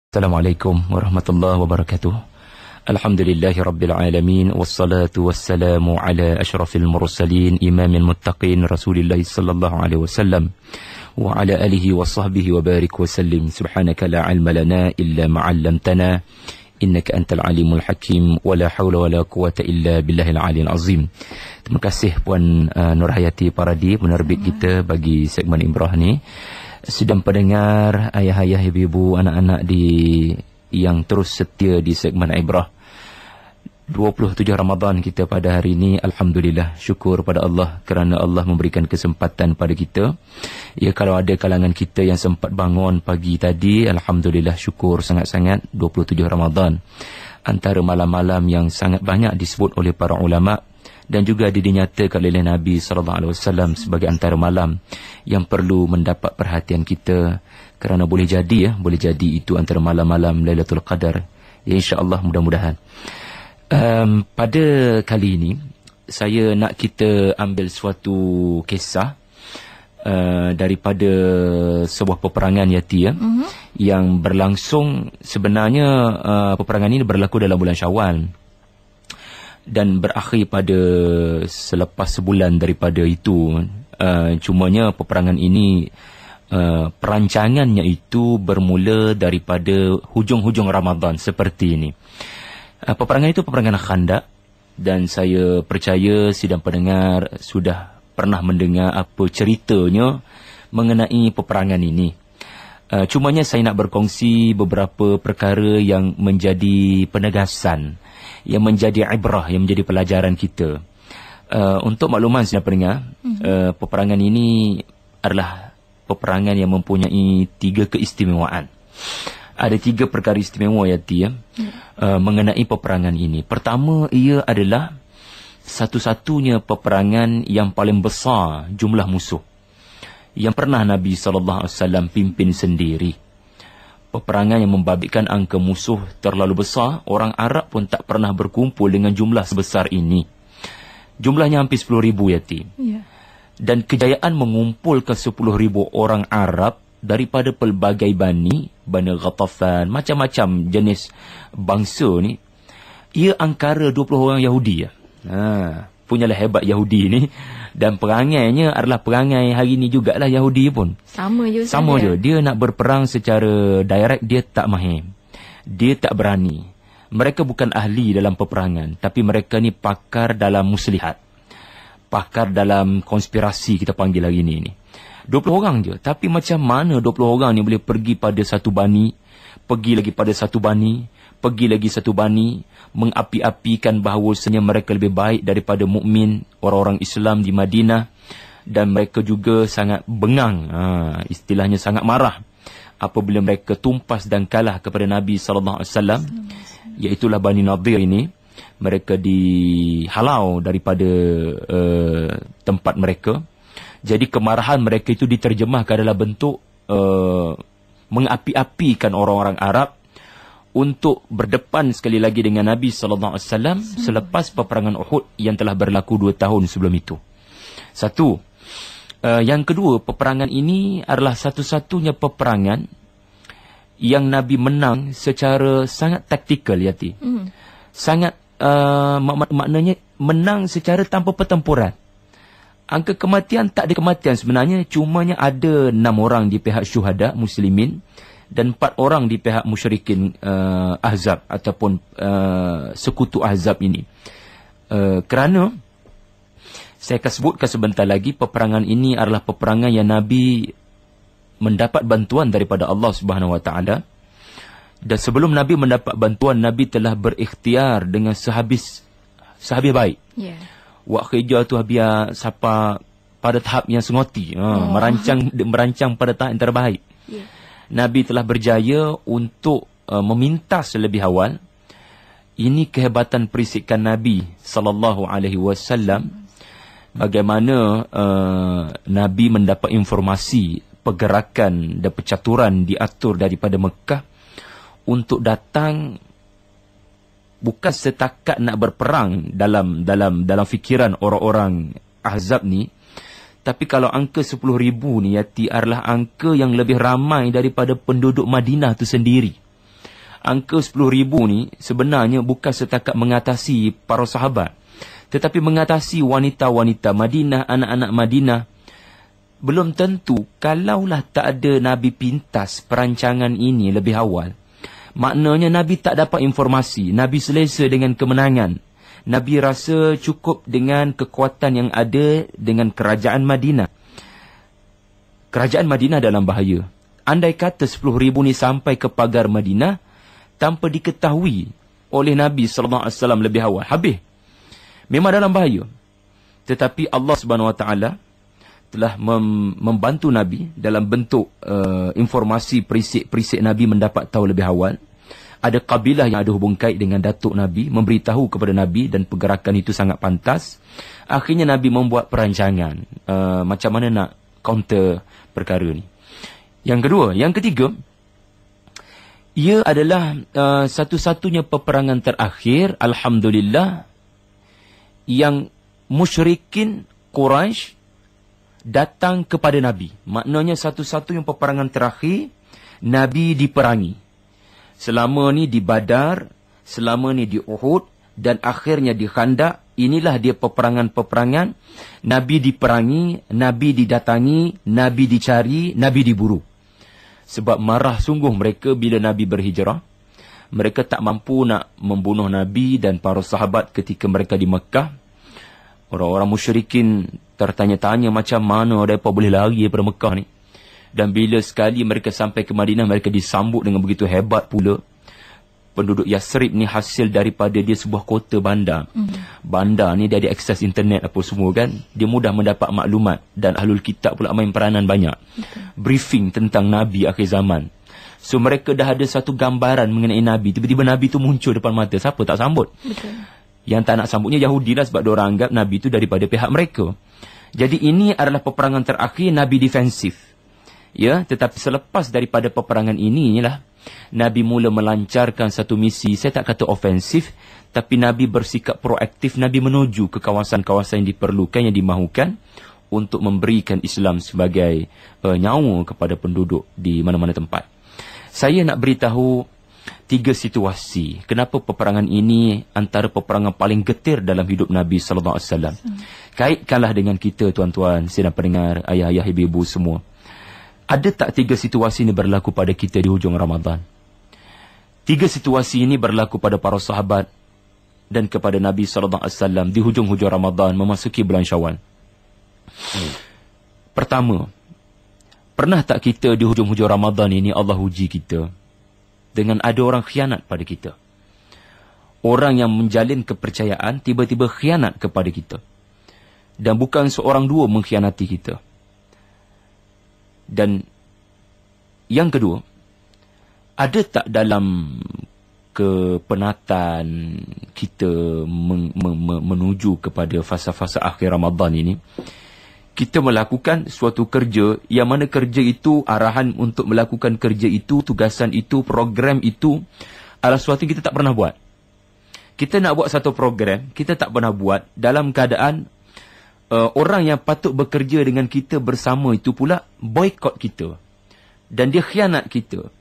Assalamualaikum warahmatullahi wabarakatuh. Alhamdulillahi rabbil alamin, wassalatu wassalamu ala asyrafil mursalin, imamil muttaqin, Rasulillah sallallahu alaihi wasallam wa ala alihi wa sahbihi wa barik wa sallim. Subhanaka la ilma lana illa ma 'allamtana innaka antal alimul hakim wa la haula wa la quwata illa billahil aliyil azim. Terima kasih Puan Nurhayati Paradi, penerbit kita bagi segmen Ibrah ni. Sedang pendengar, ayah-ayah, ibu-ibu, anak-anak yang terus setia di segmen Ibrah. 27 Ramadan kita pada hari ini, alhamdulillah, syukur pada Allah kerana Allah memberikan kesempatan pada kita. Ya, kalau ada kalangan kita yang sempat bangun pagi tadi, alhamdulillah, syukur sangat-sangat. 27 Ramadan, antara malam-malam yang sangat banyak disebut oleh para ulama dan juga dinyatakan oleh Nabi SAW sebagai antara malam yang perlu mendapat perhatian kita, kerana boleh jadi itu antara malam-malam Lailatul Qadar. Ya, insya-Allah, mudah-mudahan. Pada kali ini saya nak kita ambil suatu kisah daripada sebuah peperangan, Yati, yang berlangsung. Sebenarnya peperangan ini berlaku dalam bulan Syawal dan berakhir pada selepas sebulan daripada itu. Cumanya peperangan ini perancangannya itu bermula daripada hujung-hujung Ramadan seperti ini. Peperangan itu peperangan Khandaq, dan saya percaya sidang pendengar sudah pernah mendengar apa ceritanya mengenai peperangan ini. Cumanya saya nak berkongsi beberapa perkara yang menjadi penegasan, yang menjadi ibrah, yang menjadi pelajaran kita. Untuk makluman sidang pendengar, peperangan ini adalah peperangan yang mempunyai 3 keistimewaan. Ada 3 perkara istimewa, Yati, mengenai peperangan ini. Pertama, ia adalah satu-satunya peperangan yang paling besar jumlah musuh yang pernah Nabi SAW pimpin sendiri. Peperangan yang membabitkan angka musuh terlalu besar. Orang Arab pun tak pernah berkumpul dengan jumlah sebesar ini. Jumlahnya hampir 10,000, Yati. Yeah. Dan kejayaan mengumpulkan 10,000 orang Arab daripada pelbagai Bani Ghatafan, macam-macam jenis bangsa ni, ia angkara 20 orang Yahudi. Punyalah hebat Yahudi ni. Dan perangainya adalah perangai hari ni jugalah Yahudi pun. Sama je. Dia nak berperang secara direct, dia tak mahir. Dia tak berani. Mereka bukan ahli dalam peperangan, tapi mereka ni pakar dalam muslihat. Pakar dalam konspirasi, kita panggil hari ni. 20 orang je. Tapi macam mana 20 orang ni boleh pergi pada satu bani, pergi lagi pada satu bani, pergi lagi satu bani, mengapi-apikan bahawasanya mereka lebih baik daripada mukmin, orang-orang Islam di Madinah. Dan mereka juga sangat bengang, istilahnya sangat marah apabila mereka tumpas dan kalah kepada Nabi SAW. Iaitulah Bani Nadir ini. Mereka dihalau daripada tempat mereka. Jadi kemarahan mereka itu diterjemahkan dalam bentuk mengapi-apikan orang-orang Arab untuk berdepan sekali lagi dengan Nabi SAW selepas peperangan Uhud yang telah berlaku 2 tahun sebelum itu. Satu. Yang kedua, peperangan ini adalah satu-satunya peperangan yang Nabi menang secara sangat taktikal, Yati. Sangat maknanya menang secara tanpa pertempuran. Angka kematian, tak ada kematian sebenarnya. Cumanya ada 6 orang di pihak syuhada muslimin dan 4 orang di pihak musyrikin Ahzab ataupun sekutu Ahzab ini. Kerana saya akan sebutkan sebentar lagi, peperangan ini adalah peperangan yang Nabi mendapat bantuan daripada Allah Subhanahu Wa Taala. Dan sebelum Nabi mendapat bantuan, Nabi telah berikhtiar dengan sehabis baik. Yeah. Wak kerja tu biar siapa pada tahap yang sengoti, merancang pada tahap yang terbaik. Yeah. Nabi telah berjaya untuk memintas lebih awal. Ini kehebatan perisikan Nabi SAW. Bagaimana Nabi mendapat informasi pergerakan dan percaturan diatur daripada Mekah untuk datang. Bukan setakat nak berperang dalam fikiran orang-orang Ahzab ni, tapi kalau angka 10,000 ni, Yati, adalah angka yang lebih ramai daripada penduduk Madinah tu sendiri. Angka 10,000 ni sebenarnya bukan setakat mengatasi para sahabat, tetapi mengatasi wanita-wanita Madinah, anak-anak Madinah. Belum tentu, kalaulah tak ada Nabi pintas perancangan ini lebih awal, maknanya Nabi tak dapat informasi, Nabi selesa dengan kemenangan. Nabi rasa cukup dengan kekuatan yang ada dengan kerajaan Madinah. Kerajaan Madinah dalam bahaya. Andai kata 10,000 ni sampai ke pagar Madinah tanpa diketahui oleh Nabi SAW lebih awal, habis. Memang dalam bahaya. Tetapi Allah SWT telah membantu Nabi dalam bentuk informasi perisik-perisik Nabi mendapat tahu lebih awal. Ada kabilah yang ada hubung kait dengan datuk Nabi, memberitahu kepada Nabi dan pergerakan itu sangat pantas. Akhirnya Nabi membuat perancangan macam mana nak counter perkara ni. Yang ketiga, ia adalah satu-satunya peperangan terakhir, alhamdulillah, yang musyrikin Quraisy datang kepada Nabi. Maknanya satu-satunya peperangan terakhir Nabi diperangi. Selama ni di Badar, selama ni di Uhud, dan akhirnya di Khandaq. Inilah dia peperangan-peperangan. Nabi diperangi, Nabi didatangi, Nabi dicari, Nabi diburu. Sebab marah sungguh mereka bila Nabi berhijrah. Mereka tak mampu nak membunuh Nabi dan para sahabat ketika mereka di Mekah. Orang-orang musyrikin tertanya-tanya macam mana mereka boleh lari daripada Mekah ni. Dan bila sekali mereka sampai ke Madinah, mereka disambut dengan begitu hebat pula. Penduduk Yasrib ni hasil daripada dia sebuah kota bandar. Bandar ni dia ada akses internet apa semua kan. Dia mudah mendapat maklumat. Dan Ahlul Kitab pula main peranan banyak. Briefing tentang Nabi akhir zaman. So mereka dah ada satu gambaran mengenai Nabi. Tiba-tiba Nabi tu muncul depan mata. Siapa tak sambut? Betul. Yang tak nak sambutnya Yahudi lah, sebab diorang anggap Nabi tu daripada pihak mereka. Jadi ini adalah peperangan terakhir Nabi defensif. Ya, tetapi selepas daripada peperangan ini lah, Nabi mula melancarkan satu misi. Saya tak kata ofensif, tapi Nabi bersikap proaktif. Nabi menuju ke kawasan-kawasan yang diperlukan, yang dimahukan, untuk memberikan Islam sebagai nyawa kepada penduduk di mana-mana tempat. Saya nak beritahu 3 situasi kenapa peperangan ini antara peperangan paling getir dalam hidup Nabi SAW. Kaitkanlah dengan kita, tuan-tuan, sidang pendengar, ayah-ayah, ibu-ibu semua. Ada tak 3 situasi ini berlaku pada kita di hujung Ramadan? 3 situasi ini berlaku pada para sahabat dan kepada Nabi SAW di hujung-hujung Ramadan memasuki bulan Syawal. Pertama, pernah tak kita di hujung-hujung Ramadan ini Allah uji kita dengan ada orang khianat pada kita? Orang yang menjalin kepercayaan tiba-tiba khianat kepada kita. Dan bukan seorang dua mengkhianati kita. Dan yang kedua, ada tak dalam kepenatan kita menuju kepada fasa-fasa akhir Ramadan ini, kita melakukan suatu kerja yang mana kerja itu, arahan untuk melakukan kerja itu, tugasan itu, program itu adalah sesuatu yang kita tak pernah buat. Kita nak buat satu program, kita tak pernah buat dalam keadaan orang yang patut bekerja dengan kita bersama itu pula boykot kita. Dan dia khianat kita.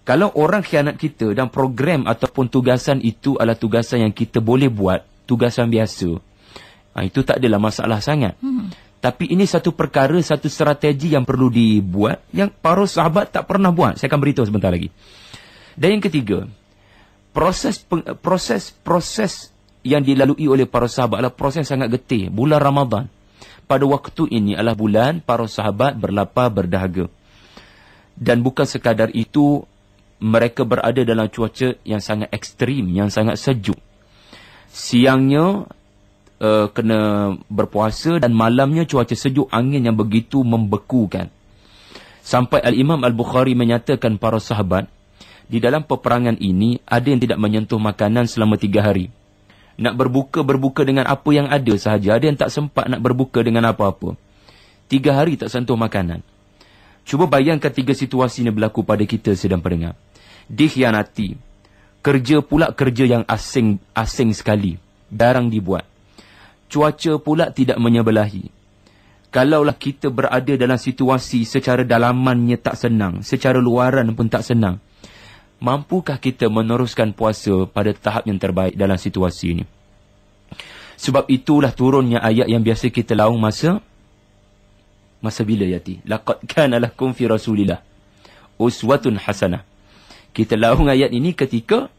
Kalau orang khianat kita dan program ataupun tugasan itu adalah tugasan yang kita boleh buat, tugasan biasa, itu tak adalah masalah sangat. Tapi ini satu perkara, satu strategi yang perlu dibuat, yang para sahabat tak pernah buat. Saya akan beritahu sebentar lagi. Dan yang ketiga, proses yang dilalui oleh para sahabat adalah proses sangat getih. Bulan Ramadan pada waktu ini adalah bulan para sahabat berlapar berdahaga. Dan bukan sekadar itu, mereka berada dalam cuaca yang sangat ekstrim, yang sangat sejuk. Siangnya kena berpuasa dan malamnya cuaca sejuk, angin yang begitu membekukan. Sampai Al-Imam Al-Bukhari menyatakan para sahabat di dalam peperangan ini ada yang tidak menyentuh makanan selama 3 hari. Nak berbuka dengan apa yang ada sahaja. Ada yang tak sempat nak berbuka dengan apa-apa. 3 hari tak sentuh makanan. Cuba bayangkan 3 situasi ini berlaku pada kita sedang pendengar. Dikhianati. Kerja pula kerja yang asing sekali. Jarang dibuat. Cuaca pula tidak menyebelahi. Kalaulah kita berada dalam situasi secara dalamannya tak senang, secara luaran pun tak senang, Mampukah kita meneruskan puasa pada tahap yang terbaik dalam situasi ini? Sebab itulah turunnya ayat yang biasa kita laung masa bila yati. Laqad kana lakum fi Rasulillah uswatun hasanah. Kita laung ayat ini ketika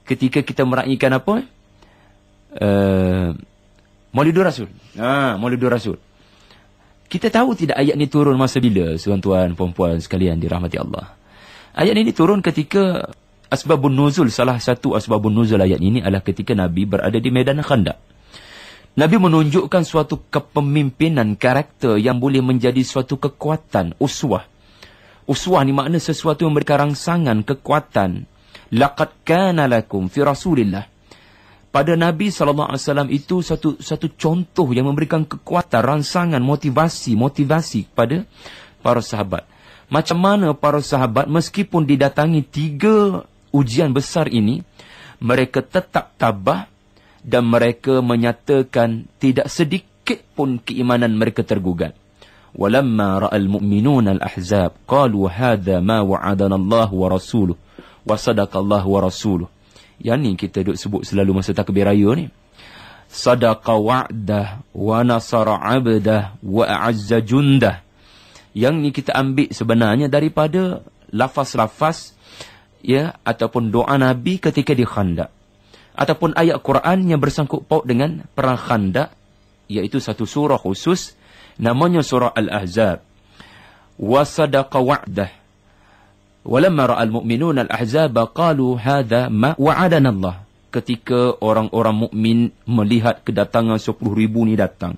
kita meraihkan apa? Maulidur Rasul. Maulidur Rasul. Kita tahu tidak ayat ini turun masa bila, tuan-tuan, puan-puan sekalian dirahmati Allah. Ayat ini turun ketika asbabun nuzul, salah satu asbabun nuzul ayat ini adalah ketika Nabi berada di medan Khandaq. Nabi menunjukkan suatu kepemimpinan karakter yang boleh menjadi suatu kekuatan, uswah. Uswah ni makna sesuatu yang memberikan rangsangan, kekuatan. Laqad kana lakum fi Rasulillah. Pada Nabi SAW itu satu contoh yang memberikan kekuatan, rangsangan, motivasi kepada para sahabat. Macam mana para sahabat meskipun didatangi 3 ujian besar ini, mereka tetap tabah dan mereka menyatakan tidak sedikit pun keimanan mereka tergugat. Walamma ra'al mu'minuna al-ahzab qalu hadha ma wa'adana Allah wa rasuluhu wa sadaqa Allah wa rasuluhu. Yang ni kita duk sebut selalu masa takbir raya ni. Sadaqa wa'dah wa nasara 'abdah wa a'azza jundah. Yang ni kita ambil sebenarnya daripada lafaz-lafaz ataupun doa Nabi ketika di Khandaq. Ataupun ayat Quran yang bersangkut paut dengan perang Khandaq, iaitu satu surah khusus namanya surah Al-Ahzab. Wa sadaqa wa'dah. Walamma ra'al mu'minuna al-ahzaba qalu hadha ma wa'adana Allah. Ketika orang-orang mukmin melihat kedatangan 10,000 ni datang,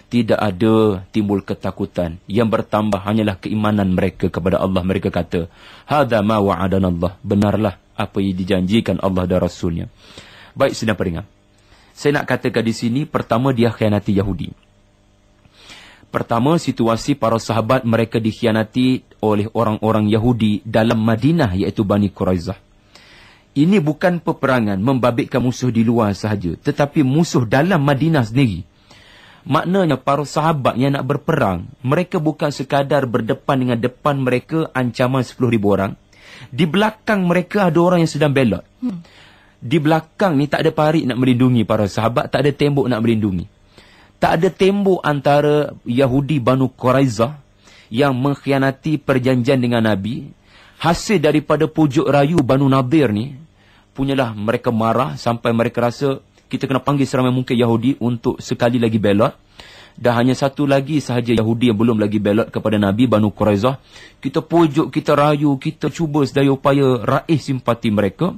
tidak ada timbul ketakutan. Yang bertambah hanyalah keimanan mereka kepada Allah. Mereka kata, hadha ma wa'adana Allah. Benarlah apa yang dijanjikan Allah dan Rasulnya. Baik, sedang pendengar, saya nak katakan di sini, pertama, dia khianati Yahudi. Pertama, situasi para sahabat mereka dikhianati oleh orang-orang Yahudi dalam Madinah, iaitu Bani Quraizah. Ini bukan peperangan membabitkan musuh di luar sahaja, tetapi musuh dalam Madinah sendiri. Maknanya para sahabat yang nak berperang, mereka bukan sekadar berdepan dengan depan mereka ancaman 10,000 orang. Di belakang mereka ada orang yang sedang belot. Di belakang ni tak ada parit nak melindungi para sahabat, tak ada tembok nak melindungi. Tak ada tembok antara Yahudi Banu Quraizah yang mengkhianati perjanjian dengan Nabi. Hasil daripada pujuk rayu Banu Nadir ni, punyalah mereka marah sampai mereka rasa kita kena panggil seramai mungkin Yahudi untuk sekali lagi belot. Dan hanya satu lagi sahaja Yahudi yang belum lagi belot kepada Nabi, Banu Quraizah. Kita pujuk, kita rayu, kita cuba sedaya upaya raih simpati mereka.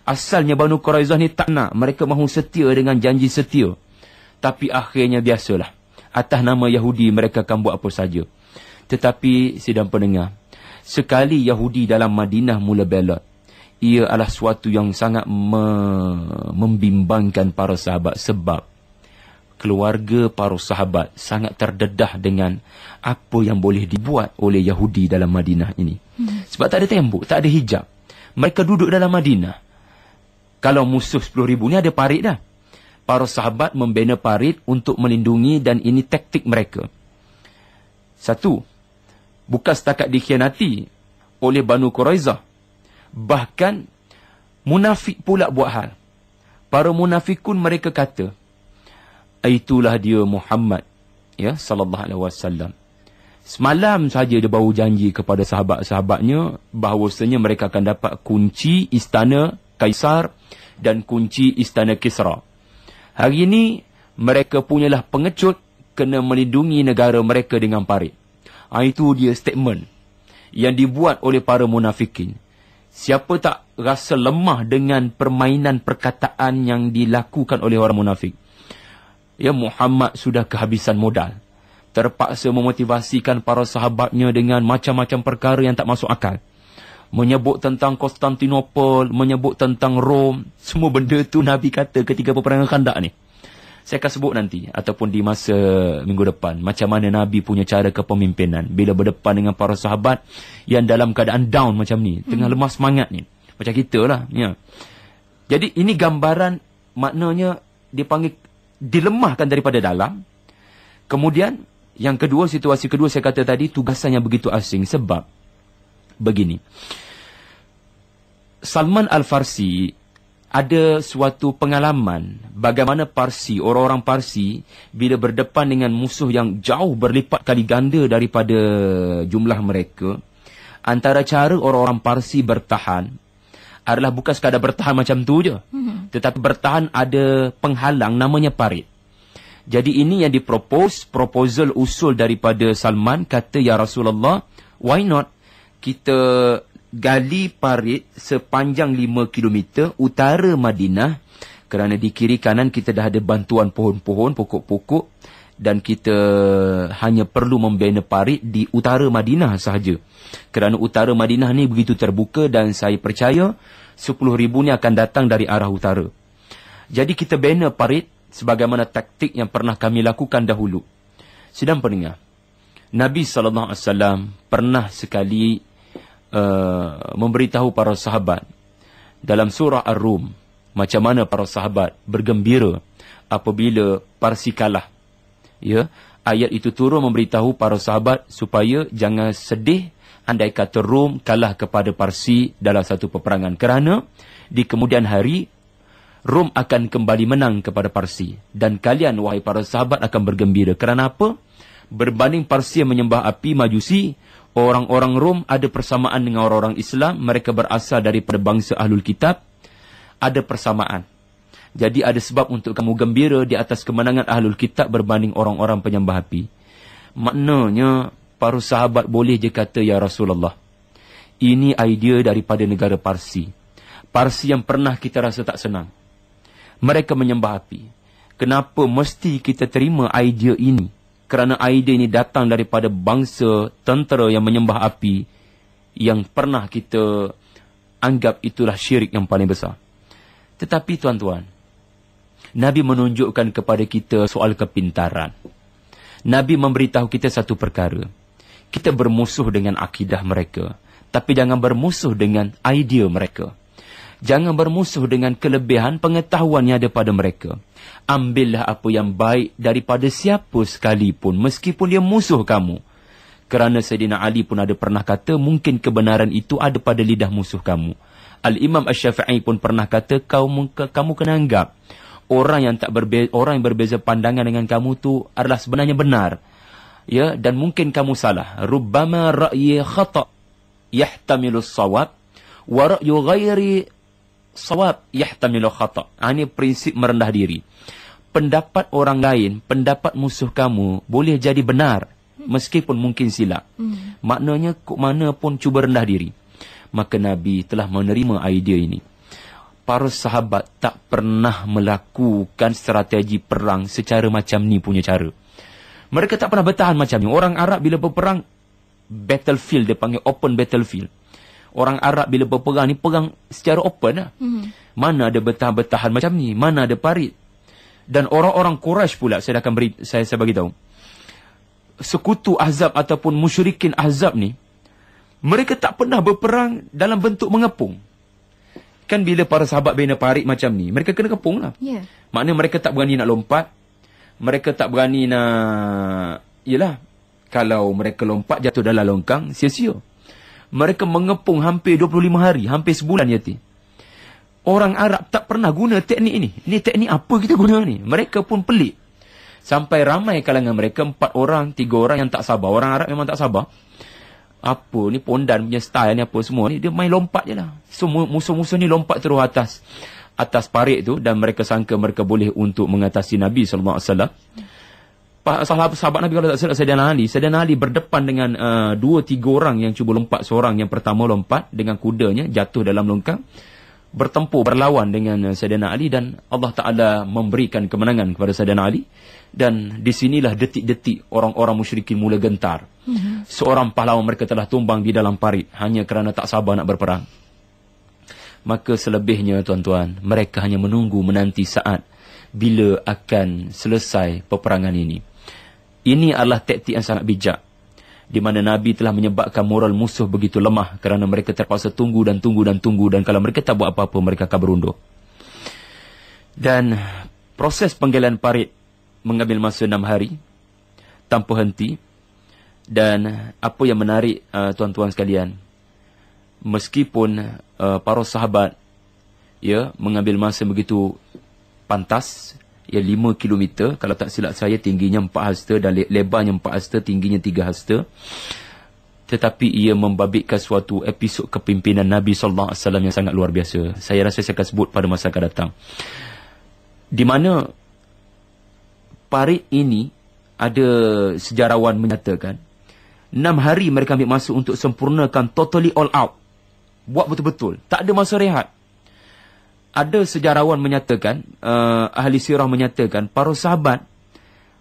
Asalnya Banu Quraizah ni tak nak, mereka mahu setia dengan janji setia. Tapi akhirnya biasalah, atas nama Yahudi mereka akan buat apa saja. Tetapi sidang pendengar, sekali Yahudi dalam Madinah mula belot, ia adalah suatu yang sangat membimbangkan para sahabat. Sebab keluarga para sahabat sangat terdedah dengan apa yang boleh dibuat oleh Yahudi dalam Madinah ini. Sebab tak ada tembok, tak ada hijab. Mereka duduk dalam Madinah. Kalau musuh 10,000 ni ada parit dah. Para sahabat membina parit untuk melindungi, dan ini taktik mereka. Satu, bukan setakat dikhianati oleh Banu Quraizah, bahkan munafik pula buat hal. Para munafikun mereka kata, itulah dia Muhammad, sallallahu alaihi wasallam. Semalam saja dia baru janji kepada sahabat-sahabatnya bahawasanya mereka akan dapat kunci istana Kaisar dan kunci istana Kisra. Hari ini, mereka punyalah pengecut, kena melindungi negara mereka dengan parit. Itu dia statement yang dibuat oleh para munafikin. Siapa tak rasa lemah dengan permainan perkataan yang dilakukan oleh orang munafik? Muhammad sudah kehabisan modal. Terpaksa memotivasikan para sahabatnya dengan macam-macam perkara yang tak masuk akal. Menyebut tentang Konstantinopel, menyebut tentang Rom. Semua benda tu Nabi kata ketika peperangan Khandaq ni. Saya akan sebut nanti ataupun di masa minggu depan macam mana Nabi punya cara kepemimpinan bila berdepan dengan para sahabat yang dalam keadaan down macam ni, tengah lemah semangat ni. Macam kita lah. Jadi ini gambaran, maknanya dipanggil dilemahkan daripada dalam. Kemudian yang kedua, situasi kedua saya kata tadi, tugasan yang begitu asing. Sebab begini, Salman Al-Farsi ada suatu pengalaman bagaimana Parsi, orang-orang Parsi bila berdepan dengan musuh yang jauh berlipat kali ganda daripada jumlah mereka, antara cara orang-orang Parsi bertahan adalah bukan sekadar bertahan macam tu je, tetapi bertahan ada penghalang namanya parit. Jadi ini yang proposal usul daripada Salman, kata, ya Rasulullah, why not kita gali parit sepanjang 5 km utara Madinah, kerana di kiri kanan kita dah ada bantuan pohon-pohon, pokok-pokok, dan kita hanya perlu membina parit di utara Madinah sahaja. Kerana utara Madinah ni begitu terbuka dan saya percaya 10,000 ni akan datang dari arah utara. Jadi kita bina parit sebagaimana taktik yang pernah kami lakukan dahulu. Sidang pendengar, Nabi SAW pernah sekali memberitahu para sahabat dalam surah Ar-Rum macam mana para sahabat bergembira apabila Parsi kalah. Ya, ayat itu turun memberitahu para sahabat supaya jangan sedih andai kata Rom kalah kepada Parsi dalam satu peperangan, kerana di kemudian hari Rom akan kembali menang kepada Parsi, dan kalian wahai para sahabat akan bergembira. Kerana apa? Berbanding Parsi yang menyembah api Majusi, orang-orang Rom ada persamaan dengan orang-orang Islam. Mereka berasal daripada bangsa Ahlul Kitab. Ada persamaan. Jadi ada sebab untuk kamu gembira di atas kemenangan Ahlul Kitab berbanding orang-orang penyembah api. Maknanya para sahabat boleh je kata, ya Rasulullah, ini idea daripada negara Parsi. Parsi yang pernah kita rasa tak senang. Mereka menyembah api. Kenapa mesti kita terima idea ini? Kerana idea ini datang daripada bangsa tentera yang menyembah api, yang pernah kita anggap itulah syirik yang paling besar. Tetapi tuan-tuan, Nabi menunjukkan kepada kita soal kepintaran. Nabi memberitahu kita satu perkara. Kita bermusuh dengan akidah mereka, tapi jangan bermusuh dengan idea mereka. Jangan bermusuh dengan kelebihan pengetahuan yang ada pada mereka. Ambillah apa yang baik daripada siapa sekalipun, meskipun dia musuh kamu. Kerana Sayyidina Ali pun ada pernah kata, mungkin kebenaran itu ada pada lidah musuh kamu. Al-Imam Asy-Syafi'i pun pernah kata, kamu kena anggap orang yang berbeza pandangan dengan kamu tu adalah sebenarnya benar. Ya, dan mungkin kamu salah. Rubbama ra'yi khata' yahtamilu as-shawab wa ra'yu ghairi sawab yahtamilu khata'. Ini prinsip merendah diri. Pendapat orang lain, pendapat musuh kamu boleh jadi benar meskipun mungkin silap. Maknanya kok mana pun cuba rendah diri. Maka Nabi telah menerima idea ini. Para sahabat tak pernah melakukan strategi perang secara macam ni punya cara. Mereka tak pernah bertahan macam ni. Orang Arab bila berperang, battlefield, dia panggil open battlefield. Orang Arab bila berperang ni, perang secara open lah. Mana ada bertahan-bertahan macam ni, mana ada parit. Dan orang-orang Quraisy pula, saya akan beri, saya bagi tahu, sekutu Ahzab ataupun musyrikin Ahzab ni, mereka tak pernah berperang dalam bentuk mengepung. Kan bila para sahabat bina parit macam ni, mereka kena kepung lah. Maknanya mereka tak berani nak lompat. Mereka tak berani nak, yelah, kalau mereka lompat jatuh dalam longkang, sia-sia. Mereka mengepung hampir 25 hari, hampir sebulan Yati. Orang Arab tak pernah guna teknik ini. Ini teknik apa kita guna ni? Mereka pun pelik. Sampai ramai kalangan mereka, 4 orang, 3 orang yang tak sabar. Orang Arab memang tak sabar. Apa ni pondan punya style ni, apa semua ni, dia main lompat je lah. So musuh-musuh ni lompat terus atas parit tu, dan mereka sangka mereka boleh untuk mengatasi Nabi SAW. Sahabat Nabi kalau tak silap Sayyidina Ali berdepan dengan 2-3 orang yang cuba lompat. Seorang yang pertama lompat dengan kudanya, jatuh dalam longkang, bertempur, berlawan dengan Sayyidina Ali, dan Allah Ta'ala memberikan kemenangan kepada Sayyidina Ali. Dan disinilah detik-detik orang-orang musyrikin mula gentar. Seorang pahlawan mereka telah tumbang di dalam parit hanya kerana tak sabar nak berperang. Maka selebihnya tuan-tuan, mereka hanya menanti saat bila akan selesai peperangan ini. Ini adalah taktik yang sangat bijak, di mana Nabi telah menyebabkan moral musuh begitu lemah kerana mereka terpaksa tunggu, dan kalau mereka tak buat apa-apa, mereka akan berundur. Dan proses penggalian parit mengambil masa 6 hari tanpa henti. Dan apa yang menarik tuan-tuan sekalian, meskipun para sahabat mengambil masa begitu pantas, 5 kilometer, kalau tak silap saya tingginya 4 hasta dan lebarnya 4 hasta, tingginya 3 hasta. Tetapi ia membabitkan suatu episod kepimpinan Nabi SAW yang sangat luar biasa. Saya rasa saya akan sebut pada masa akan datang. Di mana parit ini, ada sejarawan menyatakan 6 hari mereka ambil masa untuk sempurnakan totally all out. Buat betul-betul. Tak ada masa rehat. Ada sejarawan menyatakan, ahli sirah menyatakan, para sahabat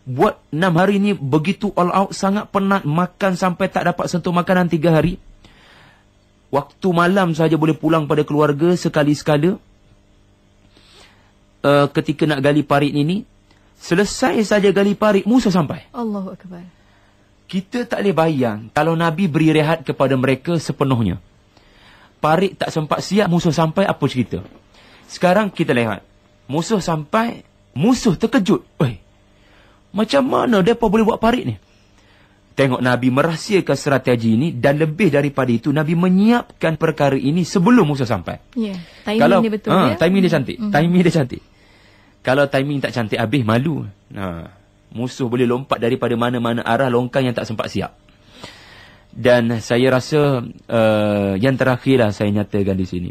buat 6 hari ni begitu all out, sangat penat, makan sampai tak dapat sentuh makanan 3 hari. Waktu malam saja boleh pulang pada keluarga sekali-sekala. Ketika nak gali parit ini, selesai saja gali parit, musuh sampai. Allahu Akbar. Kita tak boleh bayang kalau Nabi beri rehat kepada mereka sepenuhnya. Parit tak sempat siap, musuh sampai, apa cerita? Sekarang kita lihat, musuh sampai, musuh terkejut. Macam mana mereka boleh buat parit ni? Tengok Nabi merahsiakan strategi ini, dan lebih daripada itu, Nabi menyiapkan perkara ini sebelum musuh sampai. Ya, timing dia betul ya. Timing dia cantik. Timing dia cantik. Kalau timing tak cantik, habis malu. Musuh boleh lompat daripada mana-mana arah longkang yang tak sempat siap. Dan saya rasa yang terakhirlah saya nyatakan di sini.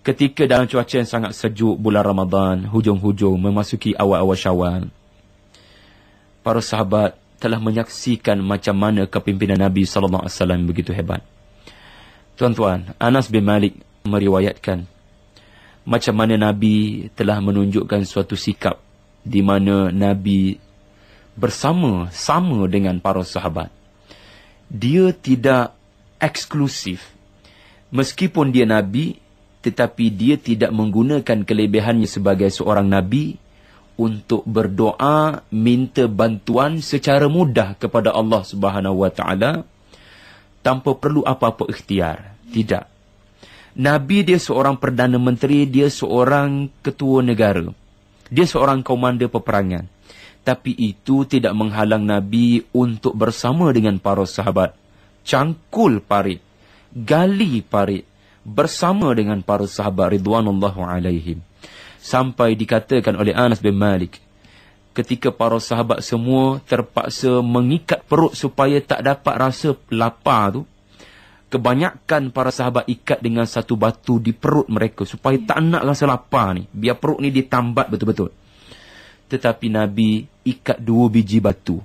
Ketika dalam cuaca yang sangat sejuk bulan Ramadan, hujung-hujung memasuki awal-awal Syawal, para sahabat telah menyaksikan macam mana kepimpinan Nabi SAW begitu hebat. Tuan-tuan, Anas bin Malik meriwayatkan macam mana Nabi telah menunjukkan suatu sikap di mana Nabi bersama-sama dengan para sahabat. Dia tidak eksklusif. Meskipun dia Nabi, tetapi dia tidak menggunakan kelebihannya sebagai seorang Nabi untuk berdoa, minta bantuan secara mudah kepada Allah Subhanahu Wa Taala tanpa perlu apa-apa ikhtiar. Tidak. Nabi dia seorang Perdana Menteri, dia seorang ketua negara. Dia seorang komander peperangan. Tapi itu tidak menghalang Nabi untuk bersama dengan para sahabat cangkul parit, gali parit bersama dengan para sahabat ridwanullahu alaihim. Sampai dikatakan oleh Anas bin Malik, ketika para sahabat semua terpaksa mengikat perut supaya tak dapat rasa lapar tu, kebanyakan para sahabat ikat dengan satu batu di perut mereka supaya tak nak rasa lapar ni, biar perut ni ditambat betul-betul. Tetapi Nabi ikat 2 biji batu,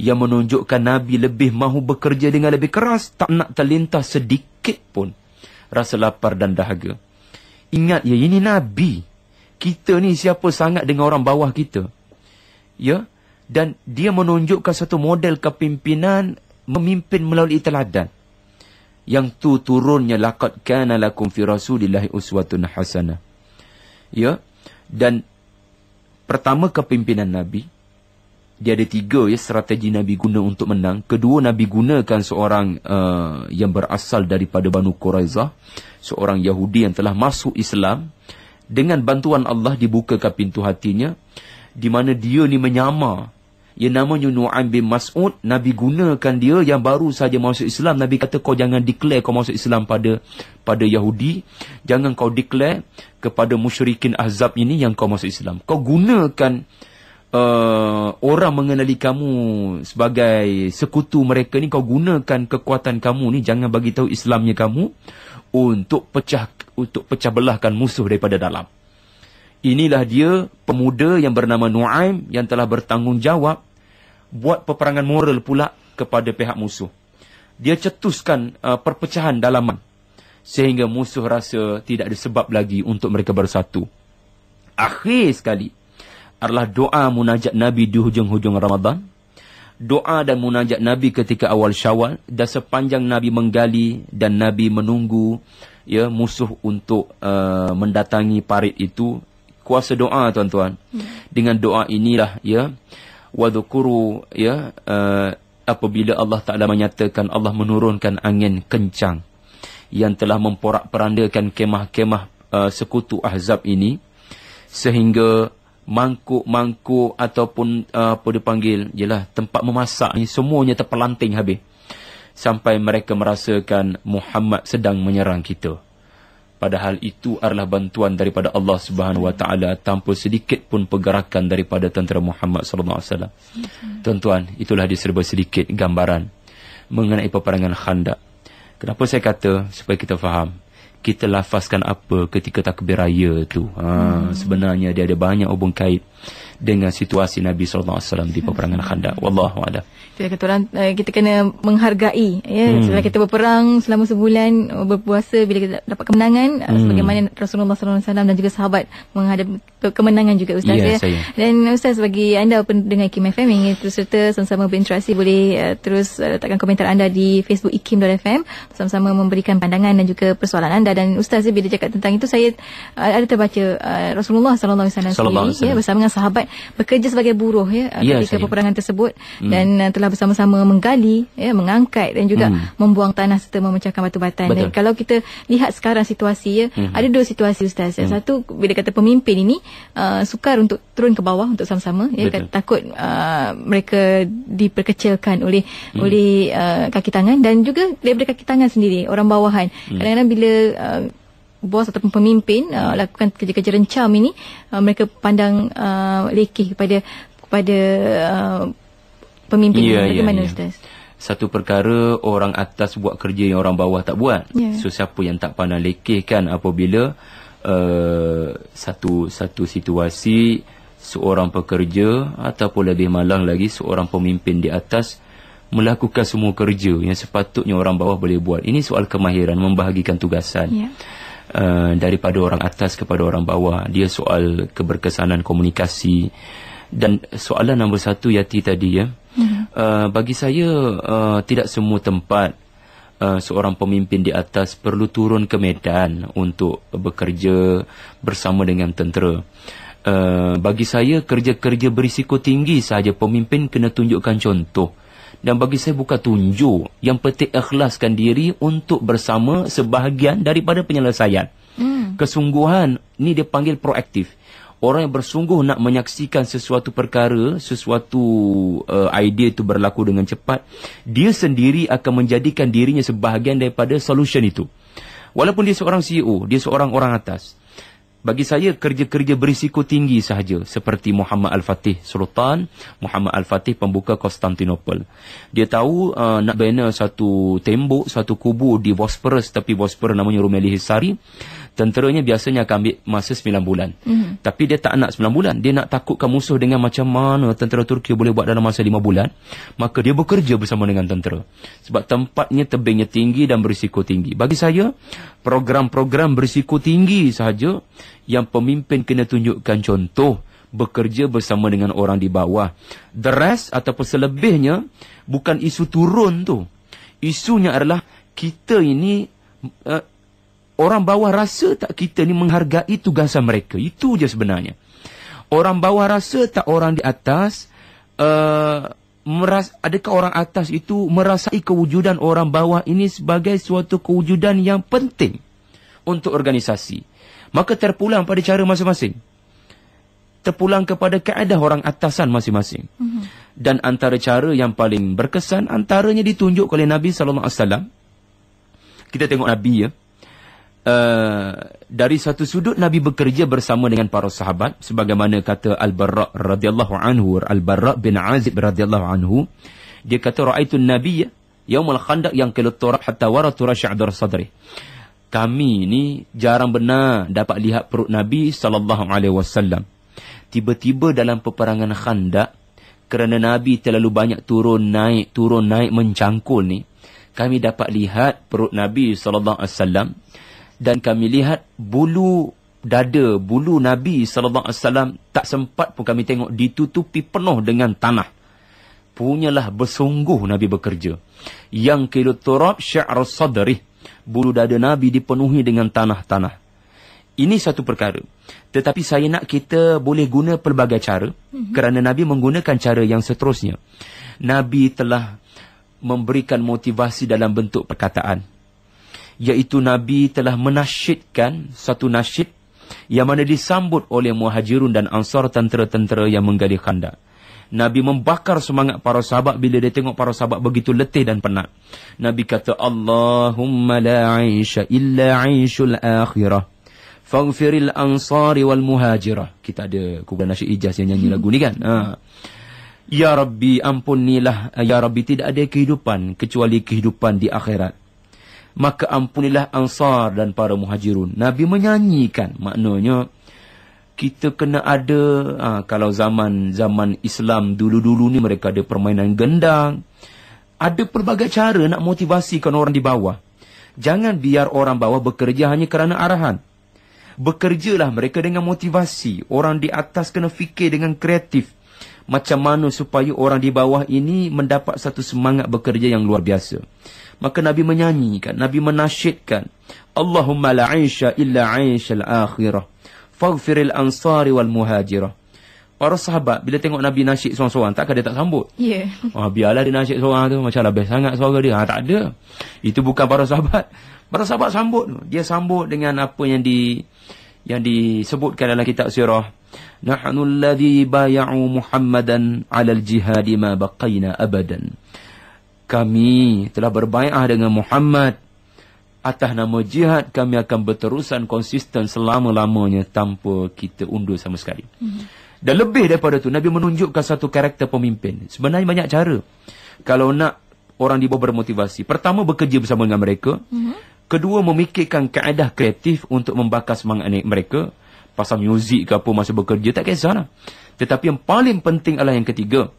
yang menunjukkan Nabi lebih mahu bekerja dengan lebih keras, tak nak terlintas sedikit pun rasa lapar dan dahaga. Ingat ya, ini Nabi. Kita ni siapa sangat dengan orang bawah kita. Ya, dan dia menunjukkan satu model kepimpinan, memimpin melalui teladan. Yang tu turunnya laqad kana lakum fi rasulillahi uswatun hasanah. Ya, dan pertama kepimpinan Nabi, dia ada 3 strategi Nabi guna untuk menang. Kedua, Nabi gunakan seorang yang berasal daripada Banu Quraizah, seorang Yahudi yang telah masuk Islam. Dengan bantuan Allah dibukakan pintu hatinya, di mana dia ni menyamar. Yang namanya Nu'aim bin Mas'ud. Nabi gunakan dia yang baru saja masuk Islam. Nabi kata, kau jangan declare kau masuk Islam pada Yahudi. Jangan kau declare kepada musyrikin Ahzab ini yang kau masuk Islam. Kau gunakan orang mengenali kamu sebagai sekutu mereka ni, kau gunakan kekuatan kamu ni, jangan bagi tahu Islamnya kamu, untuk pecah belahkan musuh daripada dalam. Inilah dia pemuda yang bernama Nu'aim yang telah bertanggungjawab buat peperangan moral pula kepada pihak musuh. Dia cetuskan perpecahan dalaman sehingga musuh rasa tidak ada sebab lagi untuk mereka bersatu. Akhir sekali adalah doa munajat Nabi di hujung-hujung Ramadan. Doa dan munajat Nabi ketika awal Syawal, dan sepanjang Nabi menggali dan Nabi menunggu musuh untuk mendatangi parit itu. Kuasa doa, tuan-tuan. Dengan doa inilah wadhkuru apabila Allah Taala menyatakan Allah menurunkan angin kencang yang telah memporak-perandakan kemah-kemah sekutu Ahzab ini, sehingga mangkuk-mangkuk ataupun apa dipanggil tempat memasak ni semuanya terpelanting habis. sampai mereka merasakan Muhammad sedang menyerang kita. Padahal itu adalah bantuan daripada Allah Subhanahu Wa Taala tanpa sedikit pun pergerakan daripada tentera Muhammad sallallahu alaihi wasallam. Tuan-tuan, itulah diserba sedikit gambaran mengenai peperangan Khandaq. Kenapa saya kata supaya kita faham? Kita lafazkan apa ketika takbir raya tu. Sebenarnya dia ada banyak hubung kait dengan situasi Nabi sallallahu alaihi wasallam di peperangan Khandaq. Wallahu a'lam. Kata orang, kita kena menghargai setelah kita berperang selama sebulan, berpuasa bila kita dapat kemenangan, sebagaimana Rasulullah SAW dan juga sahabat menghadapi kemenangan juga Ustaz. Dan Ustaz, bagi anda pendengar IKIM FM yang ingin terus serta sama-sama berinteraksi, boleh terus letakkan komentar anda di Facebook IKIM.FM, sama-sama memberikan pandangan dan juga persoalan anda. Dan Ustaz, bila cakap tentang itu, saya ada terbaca Rasulullah SAW sendiri bersama dengan sahabat bekerja sebagai buruh ketika peperangan tersebut, dan telah bersama-sama menggali, mengangkat dan juga membuang tanah serta memecahkan batu batan. Dan kalau kita lihat sekarang situasi, ada dua situasi Ustaz. Satu, bila kata pemimpin ini sukar untuk turun ke bawah untuk sama-sama, takut mereka diperkecilkan oleh kaki tangan, dan juga daripada kaki tangan sendiri, orang bawahan. Kadang-kadang bila bos ataupun pemimpin lakukan kerja-kerja rencam ini, mereka pandang lekeh kepada pemimpin. Bagaimana Ustaz? Satu perkara orang atas buat kerja yang orang bawah tak buat. So siapa yang tak pandang lekeh kan apabila satu situasi seorang pekerja ataupun lebih malang lagi seorang pemimpin di atas melakukan semua kerja yang sepatutnya orang bawah boleh buat. Ini soal kemahiran membahagikan tugasan. Daripada orang atas kepada orang bawah. Dia soal keberkesanan komunikasi. Dan soalan nombor satu Yati tadi bagi saya tidak semua tempat seorang pemimpin di atas perlu turun ke medan untuk bekerja bersama dengan tentera. Bagi saya kerja-kerja berisiko tinggi sahaja pemimpin kena tunjukkan contoh. Dan bagi saya bukan tunjuk, yang penting ikhlaskan diri untuk bersama sebahagian daripada penyelesaian. Kesungguhan ni dia panggil proaktif. Orang yang bersungguh nak menyaksikan sesuatu perkara, sesuatu idea itu berlaku dengan cepat, dia sendiri akan menjadikan dirinya sebahagian daripada solution itu. Walaupun dia seorang CEO, dia seorang orang atas. Bagi saya kerja-kerja berisiko tinggi sahaja, seperti Muhammad Al-Fatih Sultan, Muhammad Al-Fatih pembuka Konstantinopel. Dia tahu nak bina satu tembok, satu kubu di Bosporus, tapi Bosporus namanya Rumeli Hisari. Tenteranya biasanya akan ambil masa 9 bulan. Tapi dia tak nak 9 bulan. Dia nak takutkan musuh dengan macam mana tentera Turki boleh buat dalam masa 5 bulan. Maka dia bekerja bersama dengan tentera. Sebab tempatnya tebingnya tinggi dan berisiko tinggi. Bagi saya, program-program berisiko tinggi sahaja yang pemimpin kena tunjukkan contoh. Bekerja bersama dengan orang di bawah. The rest ataupun selebihnya bukan isu turun tu. Isunya adalah kita ini... orang bawah rasa tak kita ni menghargai tugasan mereka. Itu je sebenarnya. Orang bawah rasa tak orang di atas, adakah orang atas itu merasai kewujudan orang bawah ini sebagai suatu kewujudan yang penting untuk organisasi. Maka terpulang pada cara masing-masing. Terpulang kepada kaedah orang atasan masing-masing. Dan antara cara yang paling berkesan, antaranya ditunjuk oleh Nabi SAW. Kita tengok Nabi dari satu sudut Nabi bekerja bersama dengan para sahabat sebagaimana kata Al-Barra radhiyallahu anhu, Al-Barra bin Azib radhiyallahu anhu, dia kata ra'aitu an-nabiy yaumul khandaq yanqilu turab hatta waratura sya'dar sadri. Kami ni jarang benar dapat lihat perut Nabi sallallahu alaihi wasallam. Tiba-tiba dalam peperangan Khandaq, kerana Nabi terlalu banyak turun naik mencangkul ni, kami dapat lihat perut Nabi sallallahu alaihi wasallam. Dan kami lihat bulu dada, bulu Nabi SAW tak sempat pun kami tengok ditutupi penuh dengan tanah. Punyalah bersungguh Nabi bekerja. Yang kilu turab sya'r sadrih. Bulu dada Nabi dipenuhi dengan tanah-tanah. Ini satu perkara. Tetapi saya nak kita boleh guna pelbagai cara. Kerana Nabi menggunakan cara yang seterusnya. Nabi telah memberikan motivasi dalam bentuk perkataan. Iaitu Nabi telah menasyidkan satu nasyid yang mana disambut oleh Muhajirun dan Ansar, tentera-tentera yang menggali Khandaq. Nabi membakar semangat para sahabat bila dia tengok para sahabat begitu letih dan penat. Nabi kata, Allahumma la 'aisha illa 'aishul akhirah. Faghfiril ansari wal muhajirah. Kita ada kumpulan nasyid Ijaz yang nyanyi lagu ni kan. Ya Rabbi, ampunilah. Ya Rabbi, tidak ada kehidupan kecuali kehidupan di akhirat. Maka ampunilah ansar dan para muhajirun. Nabi menyanyikan. Maknanya kita kena ada, kalau zaman Islam dulu-dulu ni mereka ada permainan gendang. Ada pelbagai cara nak motivasikan orang di bawah. Jangan biar orang bawah bekerja hanya kerana arahan. Bekerjalah mereka dengan motivasi. Orang di atas kena fikir dengan kreatif. Macam mana supaya orang di bawah ini mendapat satu semangat bekerja yang luar biasa. Maka Nabi menyanyikan, Nabi menasyidkan, Allahumma la 'aisha illa 'aishal akhirah. Faghfiril ansari wal muhajirah. Para sahabat bila tengok Nabi nasyid seorang-seorang, takkan dia tak sambut? Ya. Biarlah dia nasyid seorang tu, macam best sangat suara dia. Tak ada. Itu bukan para sahabat. Para sahabat sambut. Dia sambut dengan apa yang disebutkan dalam kitab sirah. Nahnu alladhi bay'u Muhammadan 'alal jihadi ma baqaina abadan. Kami telah berbai'ah dengan Muhammad atas nama jihad, kami akan berterusan konsisten selama-lamanya tanpa kita undur sama sekali. Dan lebih daripada itu, Nabi menunjukkan satu karakter pemimpin. Sebenarnya banyak cara kalau nak orang di bawah bermotivasi. Pertama, bekerja bersama dengan mereka. Kedua, memikirkan kaedah kreatif untuk membakar semangat mereka. Pasal muzik ke apa masa bekerja, tak kisahlah. Tetapi yang paling penting adalah yang ketiga,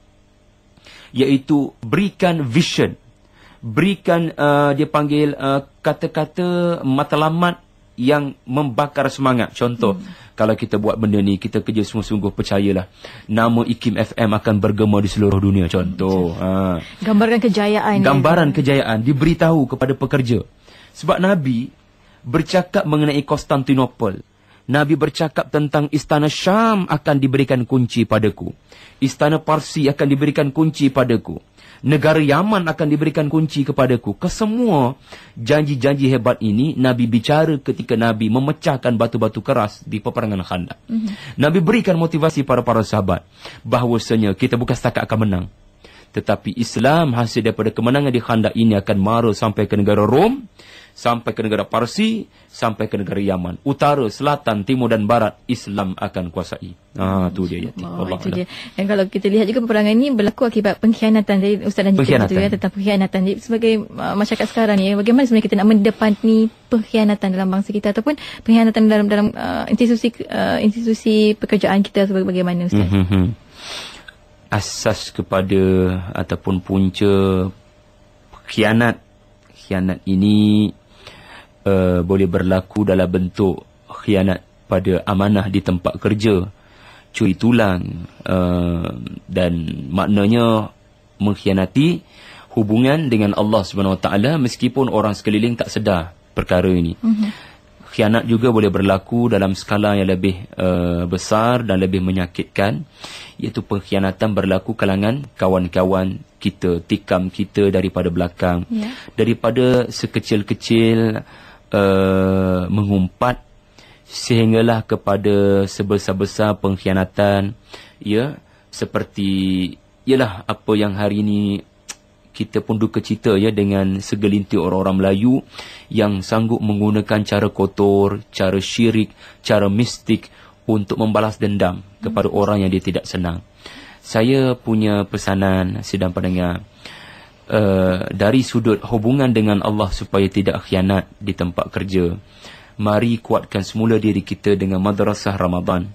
iaitu berikan vision. Berikan, dia panggil kata-kata matlamat yang membakar semangat. Contoh, kalau kita buat benda ni, kita kerja sungguh-sungguh, percayalah, nama IKIM FM akan bergema di seluruh dunia. Contoh. Gambaran kejayaan. Gambaran kejayaan diberitahu kepada pekerja. Sebab Nabi bercakap mengenai Konstantinopel. Nabi bercakap tentang istana Syam akan diberikan kunci padaku. Istana Parsi akan diberikan kunci padaku. Negara Yaman akan diberikan kunci kepadaku. Kesemua janji-janji hebat ini Nabi bicara ketika Nabi memecahkan batu-batu keras di peperangan Khandaq. Nabi berikan motivasi para sahabat bahawasanya kita bukan setakat akan menang, tetapi Islam hasil daripada kemenangan di Khandaq ini akan mara sampai ke negara Rom, sampai ke negara Parsi, sampai ke negara Yaman. Utara, selatan, timur dan barat, Islam akan kuasai. Tu dia. Itu dia. Dan kalau kita lihat juga peperangan ini berlaku akibat pengkhianatan. Jadi Ustaz dan juga tentang pengkhianatan. Jadi sebagai masyarakat sekarang ni, bagaimana sebenarnya kita nak mendepani pengkhianatan dalam bangsa kita ataupun pengkhianatan dalam institusi pekerjaan kita, bagaimana Ustaz? Asas kepada ataupun punca khianat ini boleh berlaku dalam bentuk khianat pada amanah di tempat kerja, curi tulang, dan maknanya mengkhianati hubungan dengan Allah Subhanahu Wa Taala meskipun orang sekeliling tak sedar perkara ini. Khianat juga boleh berlaku dalam skala yang lebih besar dan lebih menyakitkan, iaitu pengkhianatan berlaku kalangan kawan-kawan kita, tikam kita daripada belakang, daripada sekecil-kecil mengumpat sehinggalah kepada sebesar-besar pengkhianatan, seperti ialah apa yang hari ini kita pun duka cita dengan segelintir orang-orang Melayu yang sanggup menggunakan cara kotor, cara syirik, cara mistik untuk membalas dendam kepada orang yang dia tidak senang. Saya punya pesanan sidang pendengar, dari sudut hubungan dengan Allah supaya tidak khianat di tempat kerja, mari kuatkan semula diri kita dengan madrasah Ramadan.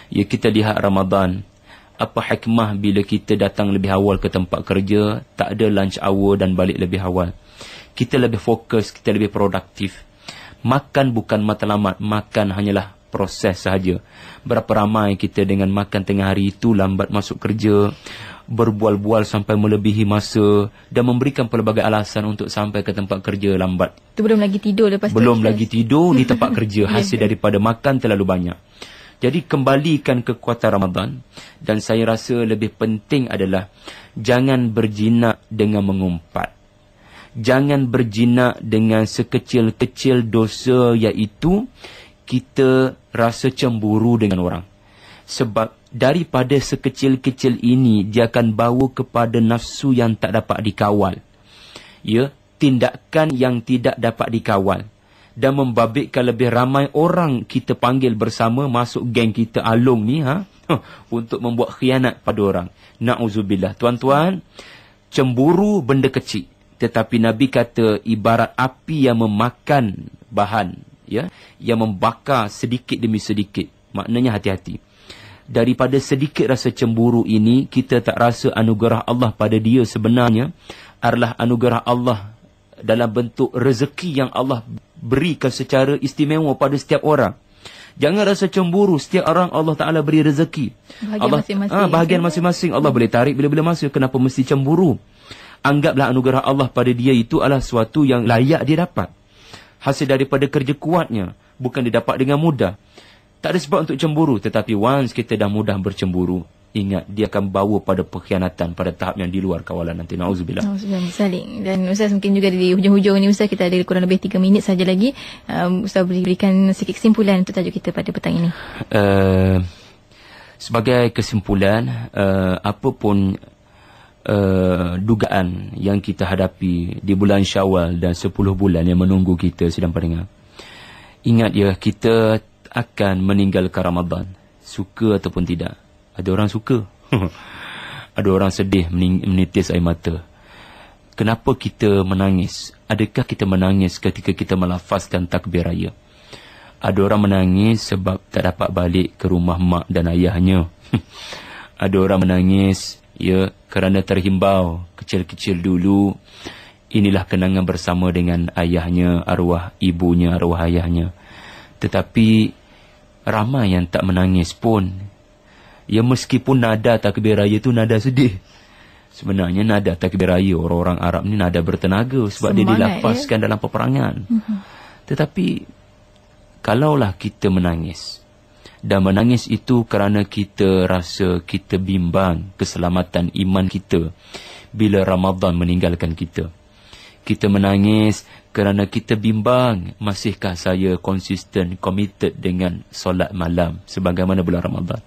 Kita lihat Ramadan, apa hikmah bila kita datang lebih awal ke tempat kerja, tak ada lunch hour dan balik lebih awal. Kita lebih fokus, kita lebih produktif. Makan bukan matlamat, makan hanyalah proses sahaja. Berapa ramai kita dengan makan tengah hari itu lambat masuk kerja, berbual-bual sampai melebihi masa dan memberikan pelbagai alasan untuk sampai ke tempat kerja lambat. Itu belum lagi tidur lepas tu. Belum lagi tidur di tempat kerja hasil daripada makan terlalu banyak. Jadi kembalikan kekuatan Ramadan, dan saya rasa lebih penting adalah jangan berjinak dengan mengumpat. Jangan berjinak dengan sekecil-kecil dosa, iaitu kita rasa cemburu dengan orang. Sebab daripada sekecil-kecil ini dia akan bawa kepada nafsu yang tak dapat dikawal. Ya, tindakan yang tidak dapat dikawal. Dan membabitkan lebih ramai orang kita panggil bersama masuk geng kita Alung ni untuk membuat khianat pada orang. Na'udzubillah. Tuan-tuan, cemburu benda kecil. Tetapi Nabi kata ibarat api yang memakan bahan, ya, yang membakar sedikit demi sedikit. Maknanya hati-hati. Daripada sedikit rasa cemburu ini, kita tak rasa anugerah Allah pada dia sebenarnya adalah anugerah Allah dalam bentuk rezeki yang Allah berikan secara istimewa pada setiap orang. Jangan rasa cemburu. Setiap orang Allah Ta'ala beri rezeki. Bahagian masing-masing. Allah boleh tarik bila-bila masa. Kenapa mesti cemburu? Anggaplah anugerah Allah pada dia itu adalah sesuatu yang layak dia dapat. Hasil daripada kerja kuatnya. Bukan didapat dengan mudah. Tak ada sebab untuk cemburu. Tetapi once kita dah mudah bercemburu, ingat, dia akan bawa pada pengkhianatan pada tahap yang di luar kawalan nanti. Na'udzubillah. Saling. Dan Ustaz mungkin juga di hujung-hujung ni Ustaz, kita ada kurang lebih 3 minit saja lagi. Ustaz berikan sedikit kesimpulan untuk tajuk kita pada petang ini. Sebagai kesimpulan, apapun dugaan yang kita hadapi di bulan Syawal dan 10 bulan yang menunggu kita sedang pendengar, ingat ya, kita akan meninggalkan Ramadan, suka ataupun tidak. Ada orang suka. Ada orang sedih, menitis air mata. Kenapa kita menangis? Adakah kita menangis ketika kita melafazkan takbir raya? Ada orang menangis sebab tak dapat balik ke rumah mak dan ayahnya. Ada orang menangis ya kerana terhimbau kecil-kecil dulu. Inilah kenangan bersama dengan ayahnya, arwah ibunya, arwah ayahnya. Tetapi ramai yang tak menangis pun. Ya, meskipun nada takbir raya tu nada sedih. Sebenarnya nada takbir raya orang-orang Arab ni nada bertenaga sebab semangat, dia dilafazkan dalam peperangan. Tetapi kalaulah kita menangis, dan menangis itu kerana kita rasa kita bimbang keselamatan iman kita bila Ramadan meninggalkan kita. Kita menangis kerana kita bimbang, masihkah saya konsisten, committed dengan solat malam sebagaimana bulan Ramadan.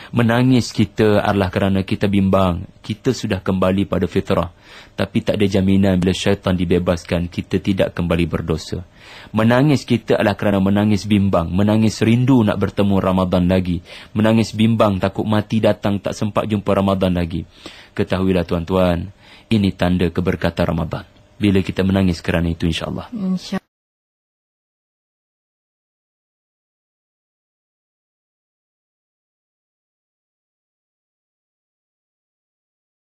Menangis kita adalah kerana kita bimbang, kita sudah kembali pada fitrah. Tapi tak ada jaminan bila syaitan dibebaskan, kita tidak kembali berdosa. Menangis kita adalah kerana menangis bimbang, menangis rindu nak bertemu Ramadan lagi. Menangis bimbang takut mati datang tak sempat jumpa Ramadan lagi. Ketahuilah tuan-tuan, ini tanda keberkatan Ramadan. Bila kita menangis kerana itu, insyaAllah.